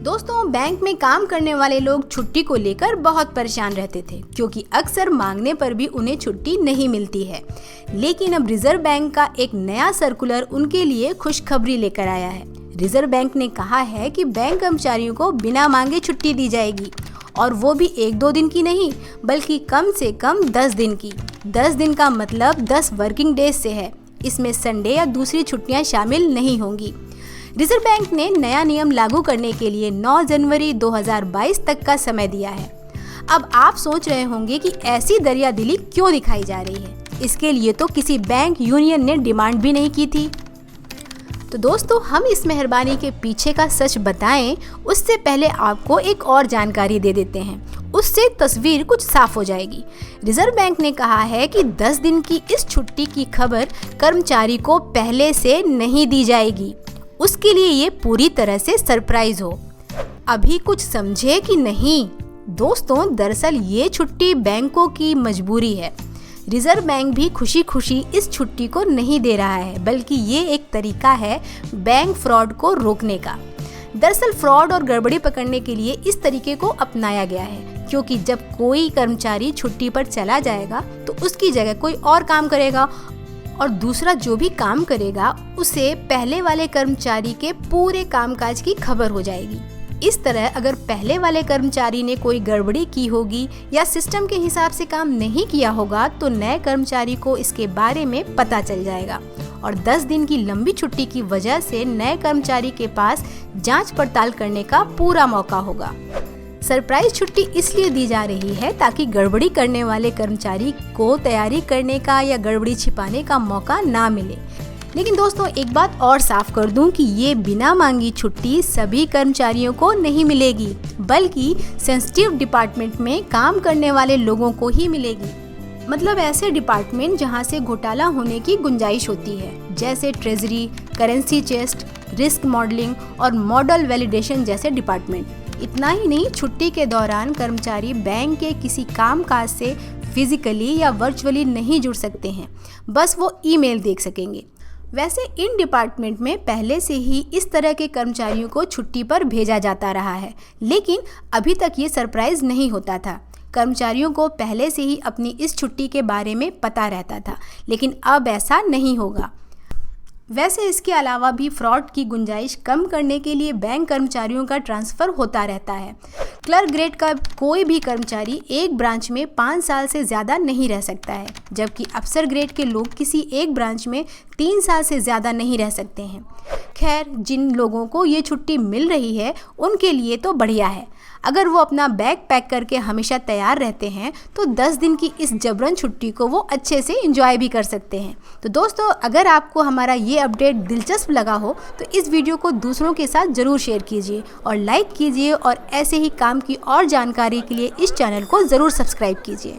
दोस्तों, बैंक में काम करने वाले लोग छुट्टी को लेकर बहुत परेशान रहते थे क्योंकि अक्सर मांगने पर भी उन्हें छुट्टी नहीं मिलती है। लेकिन अब रिजर्व बैंक का एक नया सर्कुलर उनके लिए खुशखबरी लेकर आया है। रिजर्व बैंक ने कहा है कि बैंक कर्मचारियों को बिना मांगे छुट्टी दी जाएगी, और वो भी 1-2 दिन की नहीं बल्कि कम से कम 10 दिन की। 10 दिन का मतलब 10 वर्किंग डेज से है। इसमें संडे या दूसरी छुट्टियां शामिल नहीं होंगी। रिजर्व बैंक ने नया नियम लागू करने के लिए 9 जनवरी 2022 तक का समय दिया है। अब आप सोच रहे होंगे कि ऐसी दरियादिली क्यों दिखाई जा रही है। इसके लिए तो किसी बैंक यूनियन ने डिमांड भी नहीं की थी। तो दोस्तों, हम इस मेहरबानी के पीछे का सच बताएं उससे पहले आपको एक और जानकारी दे देते हैं। उससे तस्वीर कुछ साफ हो जाएगी। रिजर्व बैंक ने कहा है कि 10 दिन की इस छुट्टी की खबर कर्मचारी को पहले से नहीं दी जाएगी। उसके लिए ये पूरी तरह से सरप्राइज हो। अभी कुछ समझे कि नहीं? दोस्तों, दरअसल ये छुट्टी बैंकों की मजबूरी है। रिजर्व बैंक भी खुशी खुशी इस छुट्टी को नहीं दे रहा है, बल्कि ये एक तरीका है बैंक फ्रॉड को रोकने का। दरअसल फ्रॉड और गड़बड़ी पकड़ने के लिए इस तरीके को अपनाया गया है, क्योंकि जब कोई कर्मचारी छुट्टी पर चला जाएगा तो उसकी जगह कोई और काम करेगा, और दूसरा जो भी काम करेगा उसे पहले वाले कर्मचारी के पूरे कामकाज की खबर हो जाएगी। इस तरह अगर पहले वाले कर्मचारी ने कोई गड़बड़ी की होगी या सिस्टम के हिसाब से काम नहीं किया होगा तो नए कर्मचारी को इसके बारे में पता चल जाएगा, और 10 दिन की लंबी छुट्टी की वजह से नए कर्मचारी के पास जांच पड़ताल करने का पूरा मौका होगा। सरप्राइज छुट्टी इसलिए दी जा रही है ताकि गड़बड़ी करने वाले कर्मचारी को तैयारी करने का या गड़बड़ी छिपाने का मौका ना मिले। लेकिन दोस्तों, एक बात और साफ कर दूं कि ये बिना मांगी छुट्टी सभी कर्मचारियों को नहीं मिलेगी, बल्कि सेंसिटिव डिपार्टमेंट में काम करने वाले लोगों को ही मिलेगी। मतलब ऐसे डिपार्टमेंट जहां से घोटाला होने की गुंजाइश होती है, जैसे treasury, currency chest, risk modelling और मॉडल वैलिडेशन जैसे डिपार्टमेंट। इतना ही नहीं, छुट्टी के दौरान कर्मचारी बैंक के किसी कामकाज से फिजिकली या वर्चुअली नहीं जुड़ सकते हैं, बस वो ईमेल देख सकेंगे। वैसे इन डिपार्टमेंट में पहले से ही इस तरह के कर्मचारियों को छुट्टी पर भेजा जाता रहा है, लेकिन अभी तक ये सरप्राइज नहीं होता था। कर्मचारियों को पहले से ही अपनी इस छुट्टी के बारे में पता रहता था, लेकिन अब ऐसा नहीं होगा। वैसे इसके अलावा भी फ्रॉड की गुंजाइश कम करने के लिए बैंक कर्मचारियों का ट्रांसफ़र होता रहता है। क्लर्क ग्रेड का कोई भी कर्मचारी एक ब्रांच में 5 साल से ज़्यादा नहीं रह सकता है, जबकि अफसर ग्रेड के लोग किसी एक ब्रांच में 3 साल से ज़्यादा नहीं रह सकते हैं। खैर, जिन लोगों को ये छुट्टी मिल रही है उनके लिए तो बढ़िया है। अगर वो अपना बैग पैक करके हमेशा तैयार रहते हैं तो 10 दिन की इस जबरन छुट्टी को वो अच्छे से एंजॉय भी कर सकते हैं। तो दोस्तों, अगर आपको हमारा ये अपडेट दिलचस्प लगा हो तो इस वीडियो को दूसरों के साथ ज़रूर शेयर कीजिए और लाइक कीजिए, और ऐसे ही काम की और जानकारी के लिए इस चैनल को ज़रूर सब्सक्राइब कीजिए।